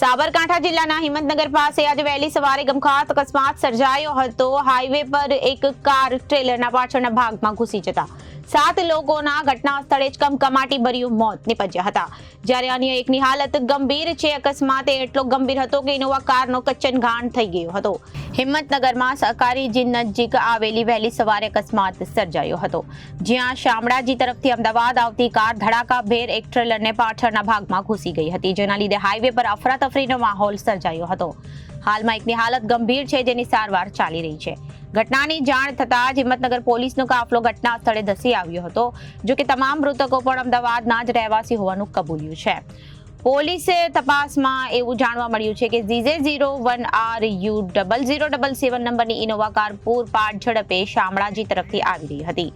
સાબરકાંઠા જિલ્લાના હિંમતનગર પાસે આજે વહેલી સવારે ગમખાત અકસ્માત સર્જાયો હતો। હાઈવે પર એક કાર ટ્રેલરના પાછળના ભાગમાં ઘૂસી જતા 7 લોકોના ઘટના સ્થળે જ કમકમાટી ભર્યું મોત નીપજ્યા હતા, જ્યારે અન્ય એકની હાલત ગંભીર છે। અકસ્માત એટલો ગંભીર હતો કે ઇનોવા કારનો કચ્ચનઘાણ થઈ ગયો હતો। હિંમતનગરમાં સહકારી જીન નજીક આવેલી વહેલી સવારે અકસ્માત સર્જાયો હતો, જ્યાં શામળાજી તરફથી અમદાવાદ આવતી કાર ધડાકાભેર એક ટ્રેલરને પાછળના ભાગમાં ઘૂસી ગઈ હતી, જેના લીધે હાઈવે પર અફરાતફરીનો માહોલ સર્જાયો હતો। હાલમાં એકની હાલત ગંભીર છે, જેની સારવાર ચાલી રહી છે। ઘટનાની જાણ થતાં જ હિંમતનગર પોલીસનો કાફલો ઘટના સ્થળે ધસી આવ્યો હતો, જો કે તમામ મૃતકો પણ અમદાવાદના જ રહેવાસી હોવાનું કબૂલ્યું છે। પોલીસે તપાસમાં એવું જાણવા મળ્યું છે કે ZJ01RU0077 નંબરની ઇનોવા કાર પૂરપાટ ઝડપે શામળાજી તરફથી આવી રહી હતી,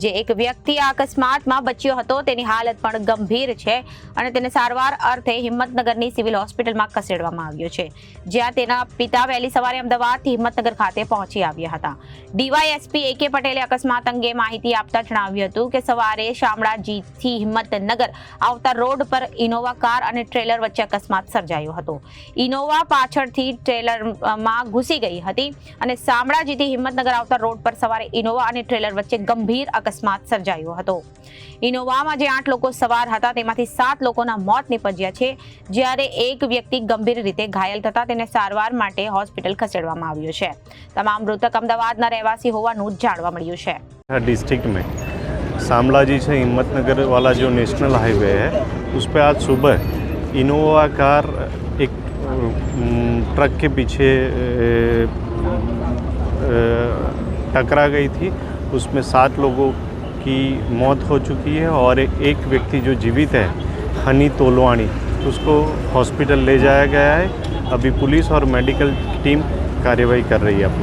જે એક વ્યક્તિ આ અકસ્માતમાં બચ્યો હતો। તેની હાલત પણ ગંભીર છે અને તેને સારવાર અર્થે હિંમતનગરની સિવિલ હોસ્પિટલમાં ખસેડવામાં આવ્યો છે, જ્યાં તેના પિતા વહેલી સવારે અમદાવાદથી હિંમતનગર ખાતે પહોંચી આવ્યા હતા। ડીવાયએસપી AK પટેલે અકસ્માત અંગે માહિતી આપતા જણાવ્યું હતું કે સવારે શામળાજીથી હિંમતનગર આવતા રોડ પર ઇનોવા કાર અને ટ્રેલર વચ્ચે અકસ્માત સર્જાયો હતો। ઇનોવા પાછળથી ટ્રેલરમાં ઘૂસી ગઈ હતી અને શામળાજીથી હિંમતનગર આવતા રોડ પર સવારે ઇનોવા અને ટ્રેલર વચ્ચે ગંભીર અકસ્માત સર્જાયો હતો। ઇનોવામાં જે 8 લોકો સવાર હતા, તેમાંથી 7 લોકોના મોત નીપજ્યા છે, જ્યારે એક વ્યક્તિ ગંભીર રીતે ઘાયલ થતા તેને સારવાર માટે હોસ્પિટલ ખસેડવામાં આવ્યો છે। તમામ મૃતક અમદાવાદના રહેવાસી હોવાનું જાણવા મળ્યું છે। डिस्ट्रिक्ट में शामलाजी से हिम्मतनगर वाला जो नेशनल हाईवे है उस पर आज सुबह इनोवा कार एक ट्रक के पीछे टकरा गई थी। उसमें 7 लोगों की मौत हो चुकी है और एक व्यक्ति जो जीवित है हनी तोलवानी, उसको हॉस्पिटल ले जाया गया है। अभी पुलिस और मेडिकल टीम कार्यवाही कर रही है अपनी।